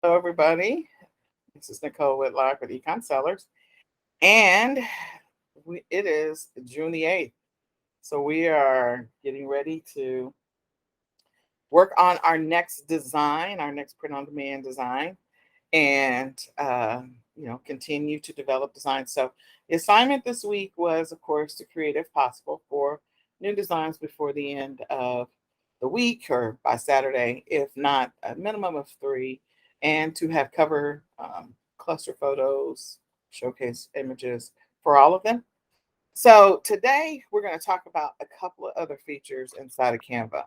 Hello, everybody. This is Nicole Whitlock with eCom Sellers, and it is June the 8th. So we are getting ready to work on our next design, our next print on demand design, and continue to develop designs. So the assignment this week was, of course, to create, if possible, for new designs before the end of the week or by Saturday, if not a minimum of three, and to have cover cluster photos, showcase images for all of them. So today we're going to talk about a couple of other features inside of Canva.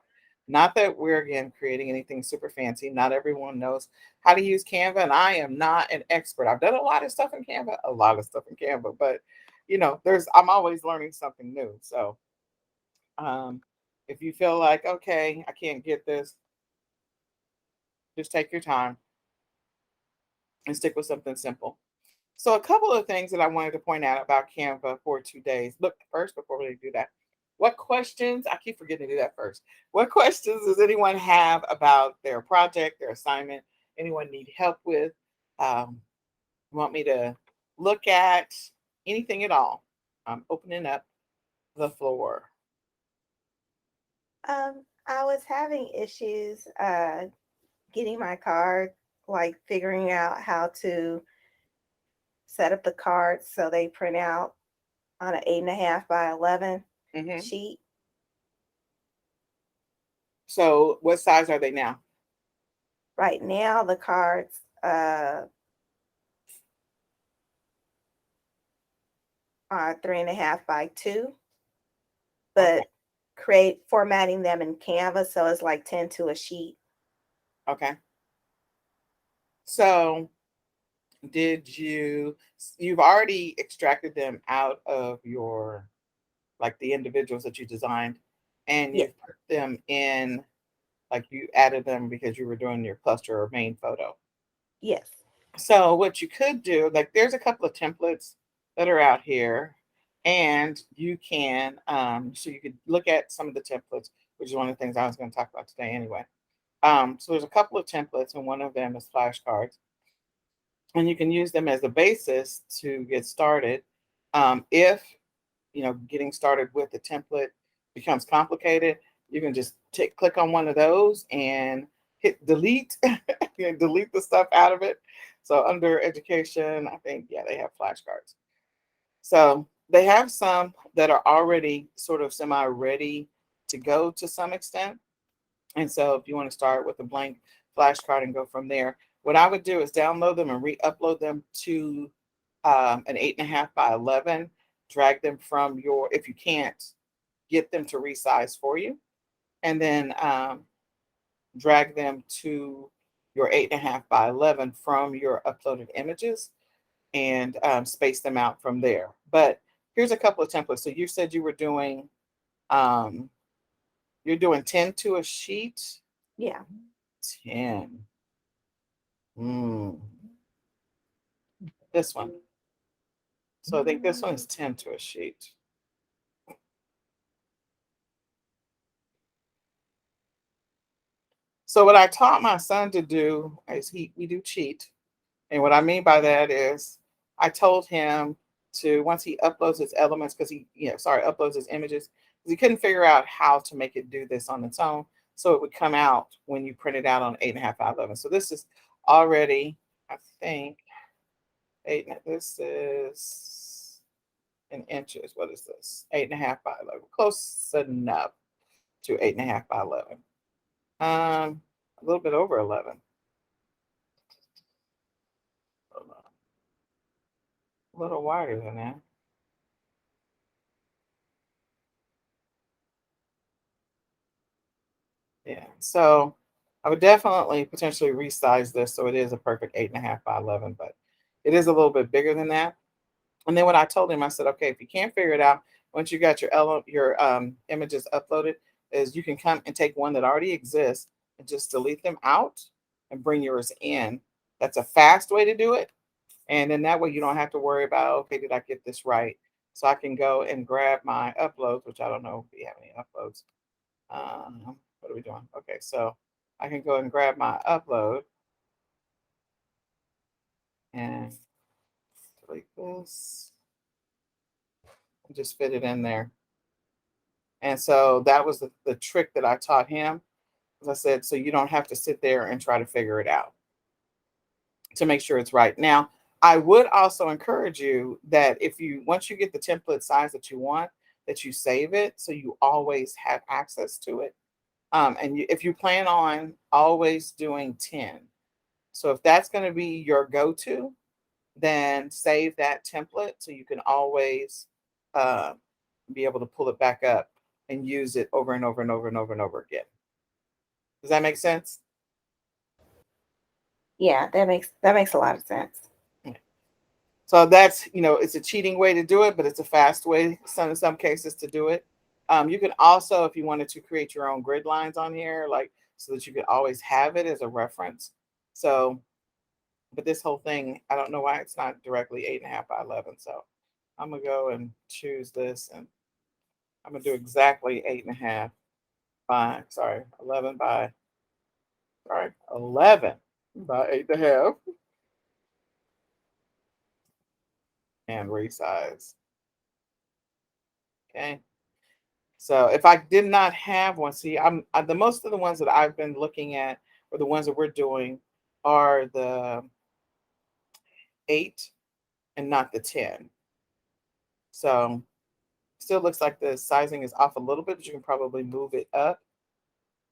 Not that we're again creating anything super fancy. Not everyone knows how to use Canva, and I am not an expert. I've done a lot of stuff in Canva, but I'm always learning something new. So um, if you feel like, okay, I can't get this, just take your time and stick with something simple. So a couple of things that I wanted to point out about Canva for 2 days. Look, first, before we do that, what questions, I keep forgetting to do that first. What questions does anyone have about their project, their assignment? Anyone need help with? Um, want me to look at anything at all? I'm opening up the floor. I was having issues getting my card, like figuring out how to set up the cards so they print out on an 8.5 by 11 Hmm. sheet. So what size are they now? Right now, the cards are 3.5 by 2, Okay. but create formatting them in Canva so it's like 10 to a sheet. Okay. So you've already extracted them out of your, like the individuals that you designed, and Yes, you've put them in, like you added them because you were doing your cluster or main photo. yes, So what you could do, like there's a couple of templates that are out here, and you can so you could look at some of the templates, which is one of the things I was going to talk about today anyway. So there's a couple of templates, and one of them is flashcards, and you can use them as a basis to get started. If getting started with the template becomes complicated, you can just click on one of those and hit delete and delete the stuff out of it. So under education, I think, yeah, they have flashcards. So they have some that are already sort of semi ready to go to some extent. And so if you want to start with a blank flashcard and go from there, what I would do is download them and re-upload them to an 8.5 by 11. Drag them from your, if you can't, get them to resize for you, and then drag them to your 8.5 by 11 from your uploaded images, and space them out from there. But here's a couple of templates. So you said um, you're doing 10 to a sheet. yeah. 10. Mm, this one. So I think this one is 10 to a sheet. So what I taught my son to do is we do cheat. And what I mean by that is I told him to, once he uploads his elements, because uploads his images, because he couldn't figure out how to make it do this on its own. So it would come out when you print it out on 8.5 by 11. So this is already, I think, this is in inches. What is this? 8.5 by 11. Close enough to 8.5 by 11. A little bit over 11. A little wider than that. Yeah. So I would definitely potentially resize this so it is a perfect 8.5 by 11, but it is a little bit bigger than that. And then what I told him, I said, okay, if you can't figure it out, once you got your images uploaded, is you can come and take one that already exists and just delete them out and bring yours in. That's a fast way to do it. And then that way you don't have to worry about, okay, did I get this right? So I can go and grab my uploads, which I don't know if we have any uploads. What are we doing? Okay, so I can go and grab my upload. and delete this and just fit it in there. And so that was the trick that I taught him. As I said, so you don't have to sit there and try to figure it out to make sure it's right. Now, I would also encourage you that if you once you get the template size that you want, that you save it so you always have access to it. If you plan on always doing 10, so if that's going to be your go-to, then save that template so you can always uh, be able to pull it back up and use it over and over and over and over and over again. Does that make sense? Yeah, that makes a lot of sense. So that's, it's a cheating way to do it, but it's a fast way in some cases to do it. You can also, if you wanted to create your own grid lines on here, like so that you could always have it as a reference. So, but this whole thing, I don't know why it's not directly 8.5 by 11. So I'm gonna go and choose this, and I'm gonna do exactly 8.5 by, 11 by 8.5, and resize. Okay. So if I did not have one, see, the most of the ones that I've been looking at, or the ones that we're doing, are the 8 and not the 10. So still looks like the sizing is off a little bit, but you can probably move it up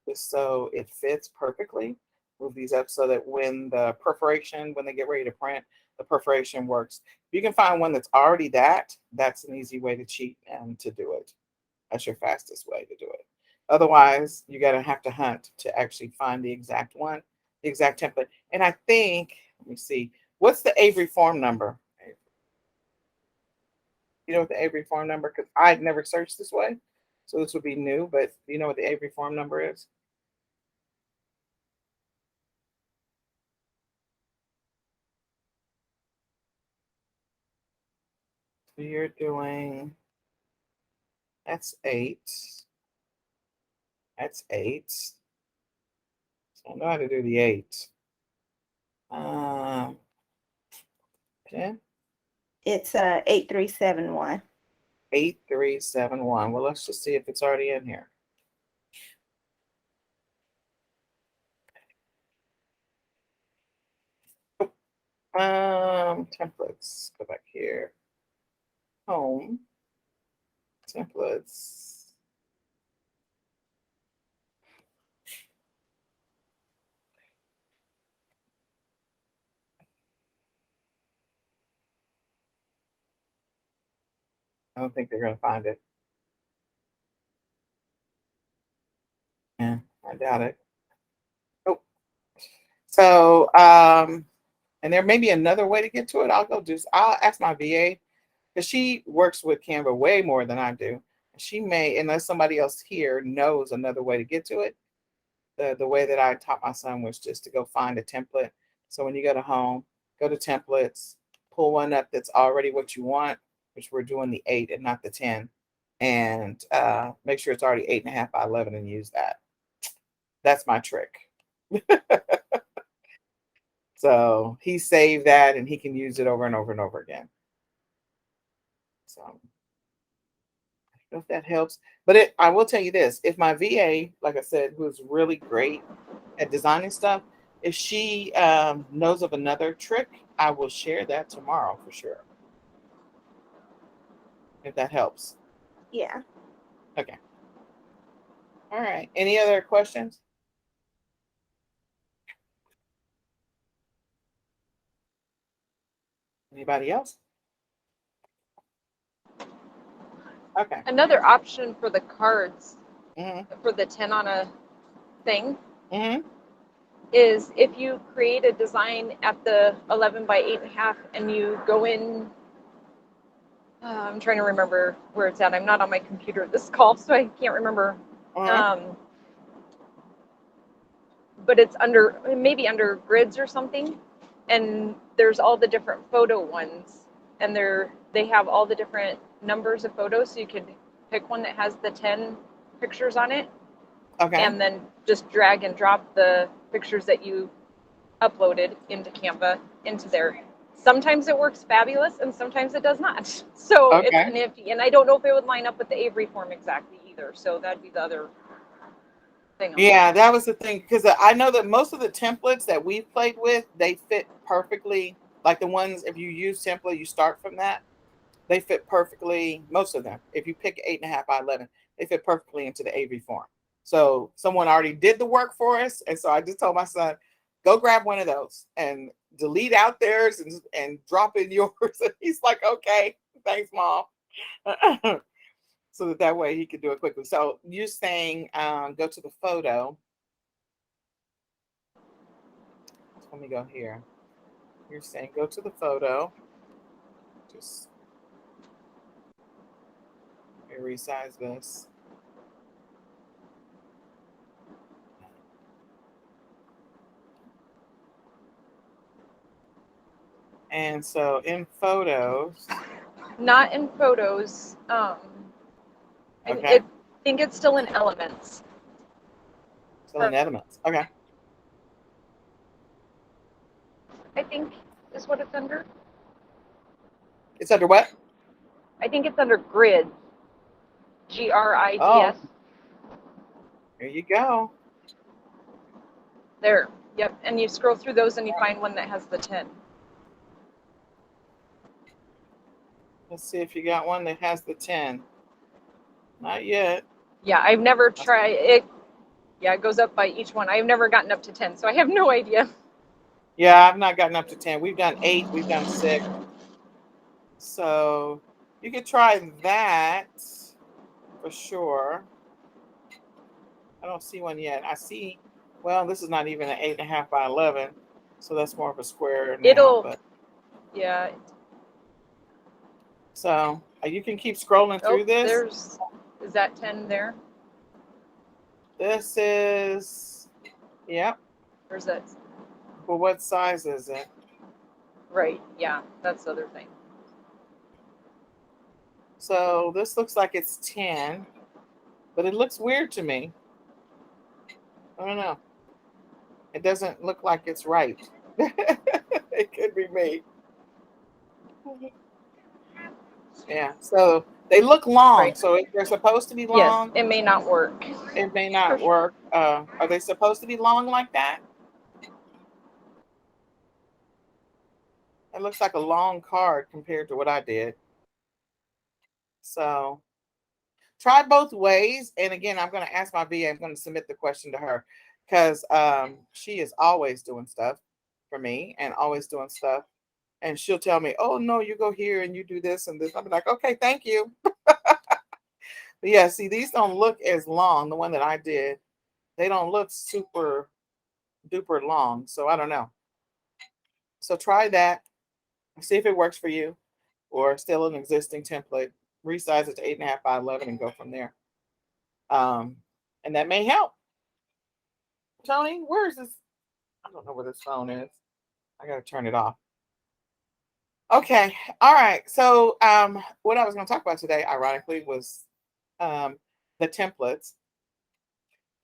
just so it fits perfectly. Move these up so that when they get ready to print, the perforation works. If you can find one that's already that's an easy way to cheat and to do it. That's your fastest way to do it. Otherwise, you're going to have to hunt to actually find the exact one, the exact template. And I think, let me see, what's the Avery form number? You know what the Avery form number? Because I'd never searched this way. So this would be new, but do you know what the Avery form number is? So you're doing, that's 8. That's 8. So I know how to do the 8. Um, 10? It's 8371. 8371. Well, let's just see if it's already in here. Templates. Go back here. Home. Templates. I don't think they're gonna find it. Yeah, I doubt it. Oh, so and there may be another way to get to it. I'll ask my VA because she works with Canva way more than I do. She may, unless somebody else here knows another way to get to it. The way that I taught my son was just to go find a template. So when you go to home, go to templates, pull one up that's already what you want, which we're doing the 8 and not the 10, and make sure it's already 8.5 by 11 and use that. That's my trick. So he saved that and he can use it over and over and over again. So I don't know if that helps. But I will tell you this, if my VA, like I said, who's really great at designing stuff, if she knows of another trick, I will share that tomorrow for sure. If that helps. Yeah. Okay. All right. Any other questions? Anybody else? Okay. Another option for the cards, Mm-hmm. for the 10 on a thing, Mm-hmm. is if you create a design at the 11 by 8.5 and you go in, I'm trying to remember where it's at. I'm not on my computer at this call, so I can't remember. But it's maybe under grids or something, and there's all the different photo ones, and they have all the different numbers of photos, so you could pick one that has the 10 pictures on it. Okay. And then just drag and drop the pictures that you uploaded into Canva into there. Sometimes it works fabulous and sometimes it does not. So it's Okay. nifty. And I don't know if it would line up with the Avery form exactly either. So that'd be the other thing. Yeah, that was the thing, because I know that most of the templates that we've played with, they fit perfectly. Like the ones, if you use template, you start from that. They fit perfectly. Most of them, if you pick 8.5 by 11, they fit perfectly into the AV form. So someone already did the work for us, and so I just told my son, go grab one of those and delete out theirs and drop in yours. And he's like, okay, thanks, mom. So that way he could do it quickly. So you're saying go to the photo. Let me go here. You're saying go to the photo. Just resize this. And so in photos. Not in photos. Okay. I think it's still in elements. Still in elements. Okay. I think is what it's under. It's under what? I think it's under grid. GRIDS. Oh, there you go. There. Yep. And you scroll through those and you find one that has the 10. Let's see if you got one that has the 10. Not yet. Yeah, I've never tried it. Yeah, it goes up by each one. I've never gotten up to 10, so I have no idea. Yeah, I've not gotten up to 10. We've done 8. We've done 6. So you could try that for sure. I don't see one yet. I see, well, this is not even an 8.5 by 11. So that's more of a square now. But yeah. so you can keep scrolling Oh, through this. is that 10 there? This is, yep. Or is that? Well, what size is it? Right, yeah, that's the other thing. So this looks like it's 10, but it looks weird to me. I don't know. It doesn't look like it's right. It could be me. Yeah, so they look long. Right. So if they're supposed to be Yes, long, it may not work. it may not work. Are they supposed to be long like that? It looks like a long card compared to what I did. So try both ways. And again, I'm going to ask my VA. I'm going to submit the question to her because she is always doing stuff for me and always doing stuff. And she'll tell me, oh, no, you go here and you do this and this. I'll be like, okay, thank you. But yeah, see, these don't look as long. The one that I did, they don't look super duper long. So I don't know. So try that. See if it works for you or still an existing template. Resize it to 8.5 by 11 and go from there. And that may help. Tony, where is this? I don't know where this phone is. I got to turn it off. Okay. All right. So what I was going to talk about today, ironically, was the templates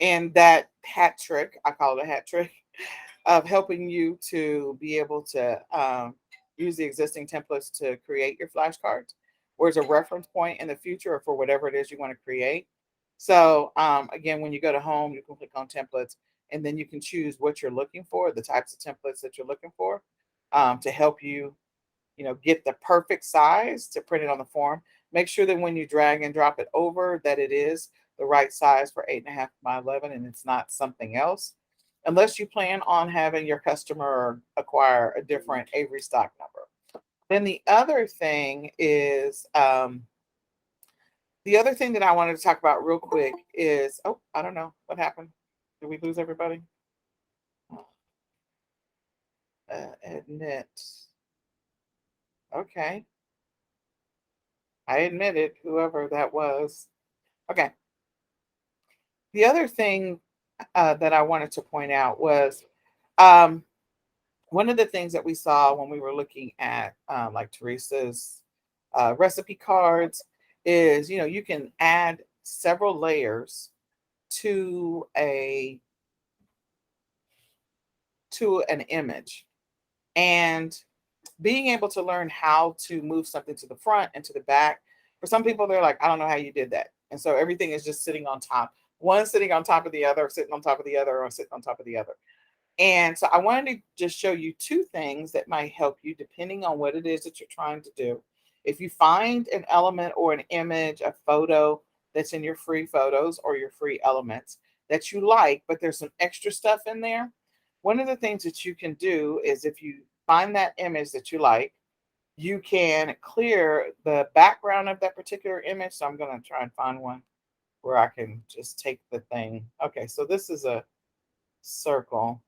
and that hat trick. I call it a hat trick of helping you to be able to use the existing templates to create your flashcards or as a reference point in the future or for whatever it is you want to create. So again, when you go to home, you can click on templates and then you can choose what you're looking for, the types of templates that you're looking for to help you, get the perfect size to print it on the form. Make sure that when you drag and drop it over that it is the right size for 8.5 by 11 and it's not something else unless you plan on having your customer acquire a different Avery stock number. Then the other thing is, the other thing that I wanted to talk about real quick is, oh, I don't know what happened. Did we lose everybody? Admit. Okay. I admitted whoever that was. Okay. The other thing that I wanted to point out was um, one of the things that we saw when we were looking at like Teresa's recipe cards is, you can add several layers to an image. And being able to learn how to move something to the front and to the back. For some people, they're like, I don't know how you did that. And so everything is just sitting on top. One sitting on top of the other, sitting on top of the other, or sitting on top of the other. And so I wanted to just show you two things that might help you depending on what it is that you're trying to do. If you find an element or an image, a photo that's in your free photos or your free elements that you like, but there's some extra stuff in there, one of the things that you can do is if you find that image that you like, you can clear the background of that particular image. So I'm going to try and find one where I can just take the thing. Okay, so this is a circle.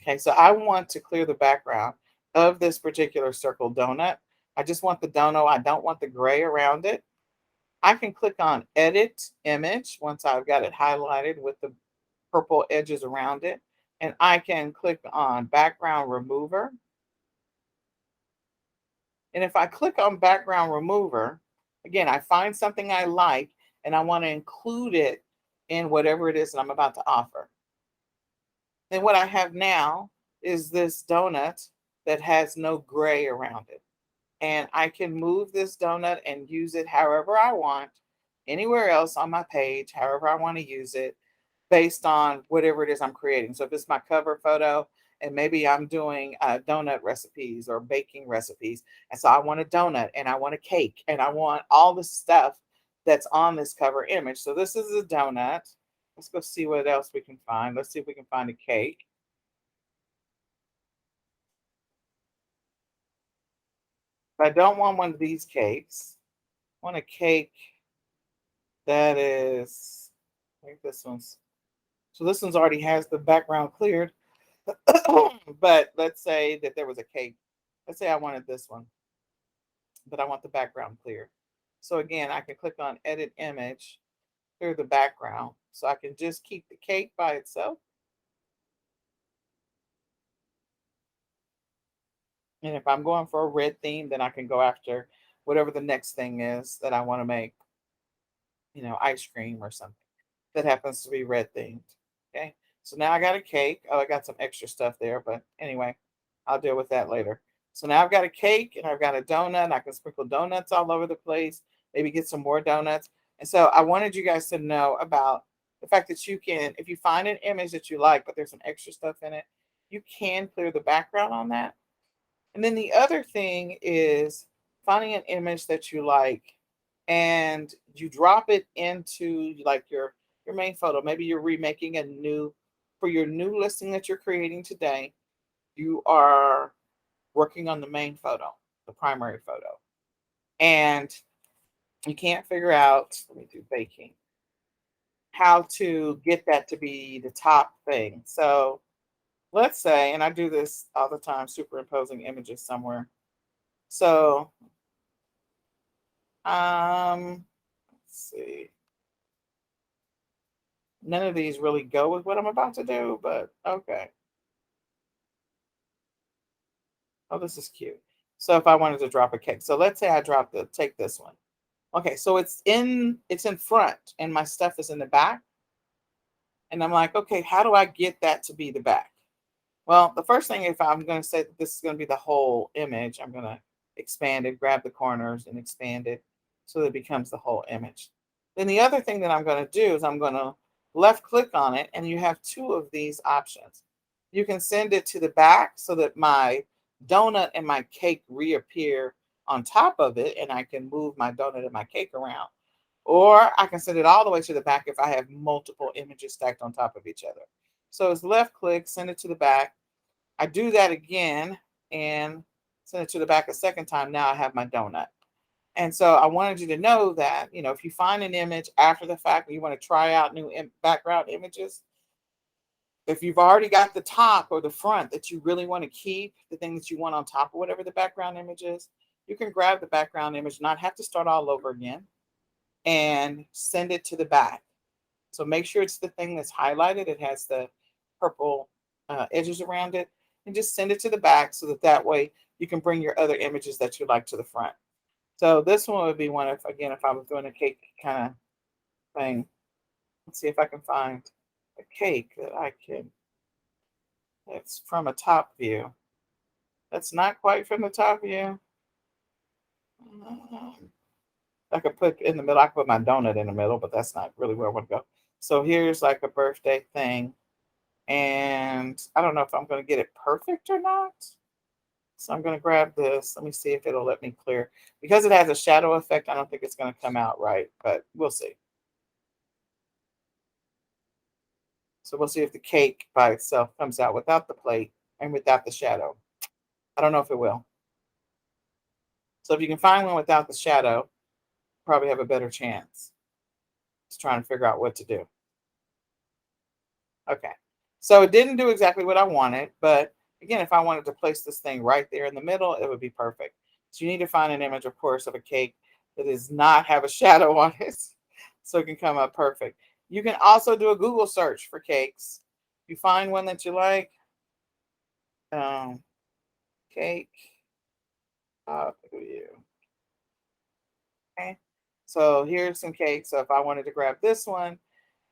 Okay, so I want to clear the background of this particular circle donut. I just want the donut. I don't want the gray around it. I can click on Edit Image once I've got it highlighted with the purple edges around it. And I can click on Background Remover. And if I click on Background Remover, again, I find something I like and I want to include it in whatever it is that I'm about to offer. Then what I have now is this donut that has no gray around it. And I can move this donut and use it however I want, anywhere else on my page, however I want to use it, based on whatever it is I'm creating. So if it's my cover photo, and maybe I'm doing donut recipes or baking recipes, and so I want a donut and I want a cake and I want all the stuff that's on this cover image. So this is a donut. Let's go see what else we can find. Let's see if we can find a cake. But I don't want one of these cakes. I want a cake that is, I think this one's, so this one's already has the background cleared. But let's say that there was a cake. Let's say I wanted this one, but I want the background clear. So again, I can click on Edit Image, clear the background. So I can just keep the cake by itself. And if I'm going for a red theme, then I can go after whatever the next thing is that I want to make, ice cream or something that happens to be red themed. Okay. So now I got a cake. Oh, I got some extra stuff there, but anyway, I'll deal with that later. So now I've got a cake and I've got a donut. I can sprinkle donuts all over the place, maybe get some more donuts. And so I wanted you guys to know about the fact that you can, if you find an image that you like, but there's some extra stuff in it, you can clear the background on that. And then the other thing is finding an image that you like and you drop it into like your main photo. Maybe you're remaking a new for your new listing that you're creating today. You are working on the main photo, the primary photo. And you can't figure out, let me do baking, how to get that to be the top thing. So let's say, and I do this all the time, superimposing images somewhere. So let's see. None of these really go with what I'm about to do, but okay. Oh, this is cute. So if I wanted to drop a cake, so let's say I take this one. Okay, so it's in front and my stuff is in the back. And I'm like, okay, how do I get that to be the back? Well, the first thing, if I'm going to say that this is going to be the whole image, I'm going to expand it, grab the corners and expand it so that it becomes the whole image. Then the other thing that I'm going to do is I'm going to left click on it, and you have two of these options. You can send it to the back so that my donut and my cake reappear on top of it, and I can move my donut and my cake around. Or I can send it all the way to the back if I have multiple images stacked on top of each other. So it's left click, send it to the back. I do that again and send it to the back a second time. Now I have my donut. And so I wanted you to know that, if you find an image after the fact and you want to try out new background images, if you've already got the top or the front that you really want to keep, the thing that you want on top of whatever the background image is, you can grab the background image, not have to start all over again, and send it to the back. So make sure it's the thing that's highlighted. It has the purple edges around it, and just send it to the back so that way you can bring your other images that you like to the front. So this one would be one if I was doing a cake kind of thing. Let's see if I can find a cake that's from a top view. That's not quite from the top view. I could put in the middle. I could put my donut in the middle, but that's not really where I want to go. So here's like a birthday thing. And I don't know if I'm going to get it perfect or not. So I'm going to grab this. Let me see if it'll let me clear. Because it has a shadow effect, I don't think it's going to come out right, but we'll see. So we'll see if the cake by itself comes out without the plate and without the shadow. I don't know if it will. So if you can find one without the shadow, probably have a better chance. Just trying to figure out what to do. Okay. So it didn't do exactly what I wanted, but again, if I wanted to place this thing right there in the middle, it would be perfect. So you need to find an image, of course, of a cake that does not have a shadow on it so it can come up perfect. You can also do a Google search for cakes. You find one that you like, cake, you. Okay. So here's some cake. So if I wanted to grab this one,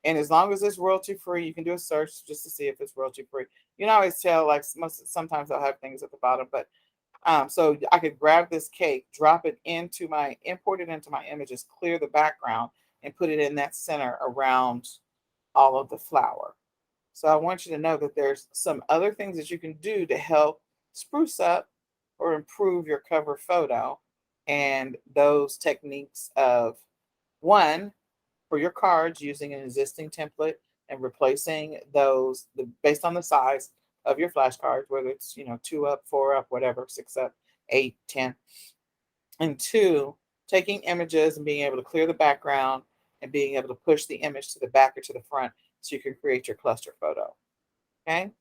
and as long as it's royalty free, you can do a search just to see if it's royalty free. You can always tell, like sometimes they'll have things at the bottom, but so I could grab this cake, drop it into import it into my images, clear the background, and put it in that center around all of the flour. So I want you to know that there's some other things that you can do to help spruce up or improve your cover photo. And those techniques of one, for your cards using an existing template and replacing those based on the size of your flashcards, whether it's 2 up, 4 up, whatever, 6 up, 8, 10. And two, taking images and being able to clear the background and being able to push the image to the back or to the front so you can create your cluster photo. Okay.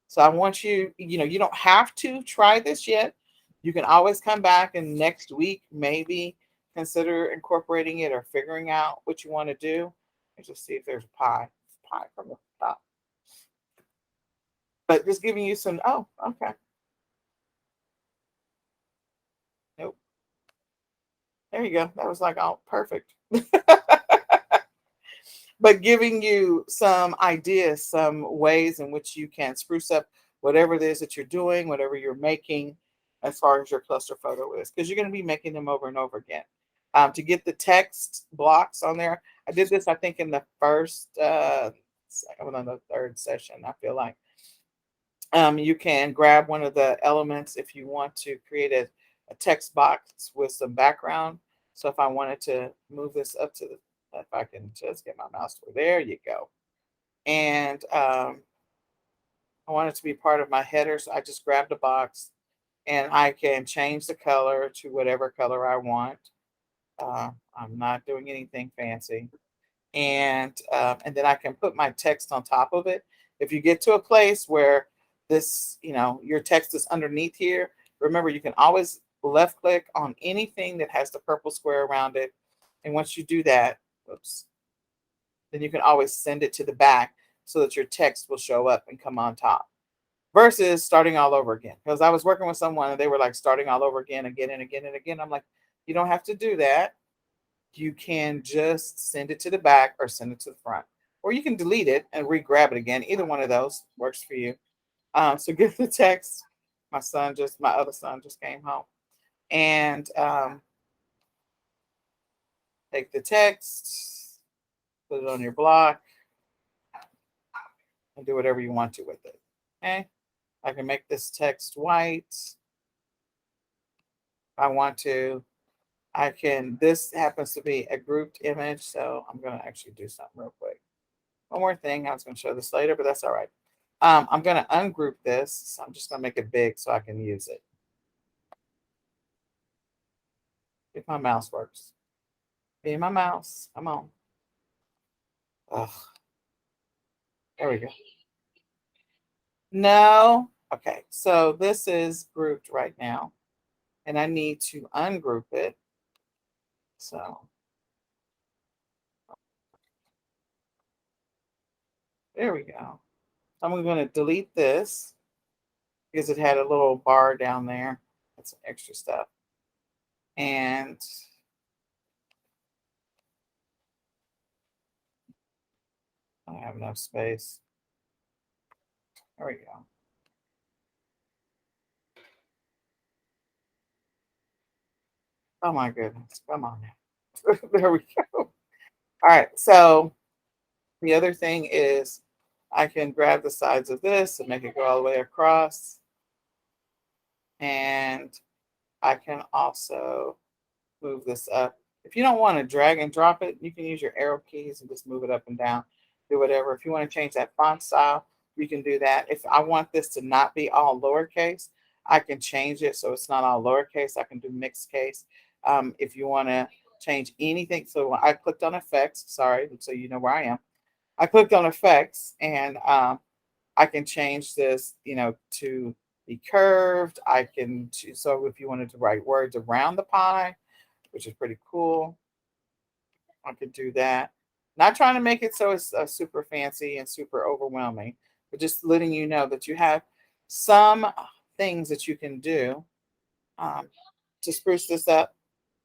So I want you, you don't have to try this yet. You can always come back and next week maybe consider incorporating it or figuring out what you want to do. Let's just see if there's pie from the top. But just giving you some, oh, okay. Nope. There you go. That was like, oh, perfect. But giving you some ideas, some ways in which you can spruce up whatever it is that you're doing, whatever you're making, as far as your cluster photo is, because you're going to be making them over and over again. To get the text blocks on there, I did this, I think, in the first, second, on the third session, I feel like. You can grab one of the elements if you want to create a text box with some background. So if I wanted to move this up to if I can just get my mouse to there you go. And I want it to be part of my header. So I just grabbed a box and I can change the color to whatever color I want. I'm not doing anything fancy. And then I can put my text on top of it. If you get to a place where this, your text is underneath here, remember you can always left click on anything that has the purple square around it. And once you do that, oops, then you can always send it to the back so that your text will show up and come on top versus starting all over again. Because I was working with someone and they were like starting all over again, again and again and again. I'm like, you don't have to do that. You can just send it to the back or send it to the front. Or you can delete it and re-grab it again. Either one of those works for you. So get the text. My other son just came home. And take the text, put it on your block, and do whatever you want to with it. Okay. I can make this text white. If I want to. This happens to be a grouped image, so I'm going to actually do something real quick. One more thing, I was going to show this later, but that's all right. I'm going to ungroup this, so I'm just going to make it big so I can use it. If my mouse works. Be my mouse, come on. Oh, there we go. No. Okay, so this is grouped right now, and I need to ungroup it. So there we go. I'm going to delete this because it had a little bar down there. That's some extra stuff. And I don't have enough space. There we go. Oh my goodness. Come on now. There we go. All right. So the other thing is I can grab the sides of this and make it go all the way across. And I can also move this up. If you don't want to drag and drop it, you can use your arrow keys and just move it up and down. Do whatever. If you want to change that font style, you can do that. If I want this to not be all lowercase, I can change it so it's not all lowercase. I can do mixed case. If you want to change anything, so I clicked on effects. Sorry, so you know where I am. I clicked on effects, and I can change this, to be curved. I can choose, so if you wanted to write words around the pie, which is pretty cool, I could do that. Not trying to make it so it's super fancy and super overwhelming, but just letting you know that you have some things that you can do um, to spruce this up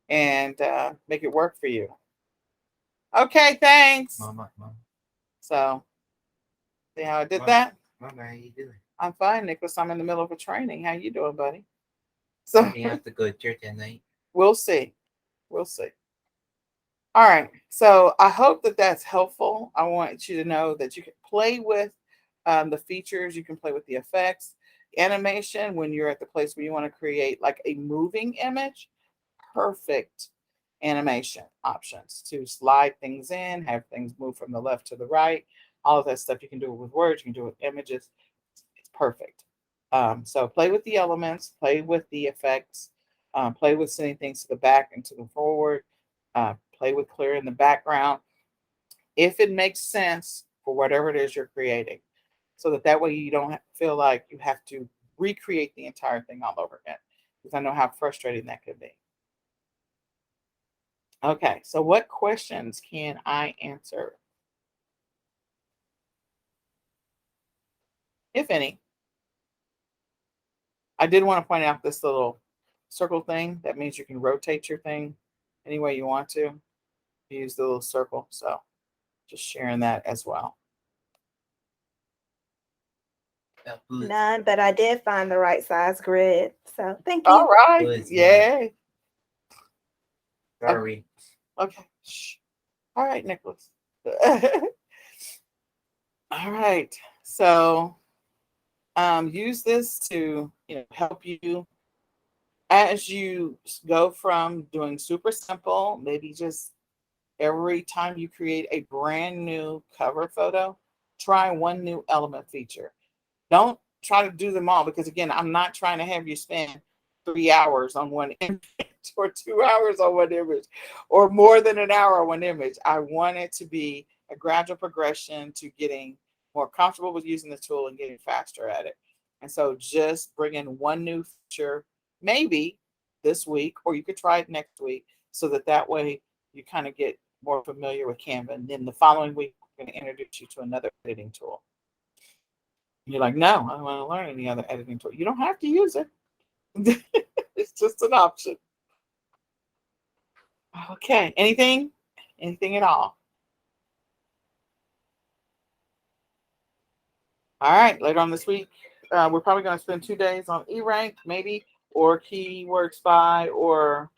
and make it work for you. Okay, thanks. Mama. So, see how I did Mama. that? Mama, how you doing? I'm fine, Nicholas. I'm in the middle of a training. How you doing, buddy? So Mommy have to go to church at night. we'll see. We'll see. All right. So I hope that that's helpful. I want you to know that you can play with the features. You can play with the effects, animation when you're at the place where you want to create like a moving image. Perfect animation options to slide things in, have things move from the left to the right. All of that stuff. You can do it with words. You can do it with images. It's perfect. So play with the elements, play with the effects, play with sending things to the back and to the forward, play with clearing the background if it makes sense for whatever it is you're creating, so that way you don't feel like you have to recreate the entire thing all over again, because I know how frustrating that could be. Okay, so what questions can I answer, if any? I did want to point out this little circle thing. That means you can rotate your thing any way you want to. Use the little circle. So just sharing that as well. None, but I did find the right size grid. So thank All you. right. Good, Yay. Sorry. Okay. Shh. All right, Nicholas. All right. So use this to help you as you go from doing super simple, maybe just every time you create a brand new cover photo, try one new element feature. Don't try to do them all, because again, I'm not trying to have you spend 3 hours on one image or 2 hours on one image or more than an hour on one image. I want it to be a gradual progression to getting more comfortable with using the tool and getting faster at it. And so just bring in one new feature, maybe this week, or you could try it next week, so that way you kind of get more familiar with Canva. And then the following week, we're going to introduce you to another editing tool. You're like, no, I don't want to learn any other editing tool. You don't have to use it. It's just an option. Okay. Anything? Anything at all? All right. Later on this week, we're probably going to spend 2 days on eRank, maybe, or Keyword Spy, or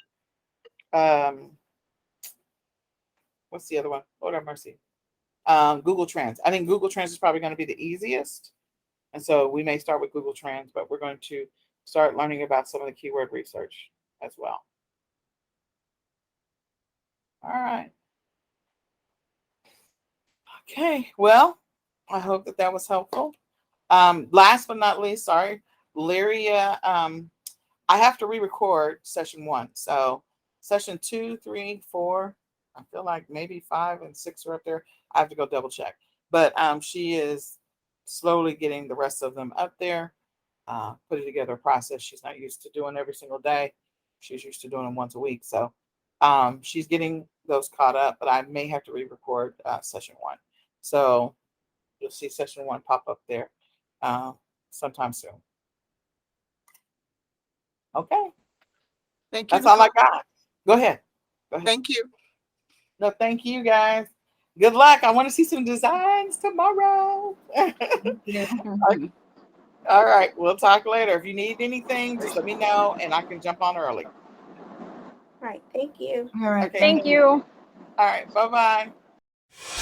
what's the other one? Lord have mercy. Google Trends. I think Google Trends is probably going to be the easiest. And so we may start with Google Trends, but we're going to start learning about some of the keyword research as well. All right. Okay. Well, I hope that was helpful. Last but not least, sorry, Lyria, I have to re-record session 1. So session 2, 3, 4, I feel like maybe 5 and 6 are up there. I have to go double check. But she is slowly getting the rest of them up there. Putting together a process she's not used to doing every single day. She's used to doing them once a week. So she's getting those caught up, but I may have to re-record session 1. So you'll see session 1 pop up there sometime soon. Okay. Thank you. That's all I got. Go ahead. Go ahead. Thank you. No, thank you guys. Good luck. I want to see some designs tomorrow. Yeah. All right. We'll talk later. If you need anything, just let me know and I can jump on early. Right. Thank you. All right. Okay. Thank you. All right. Bye bye.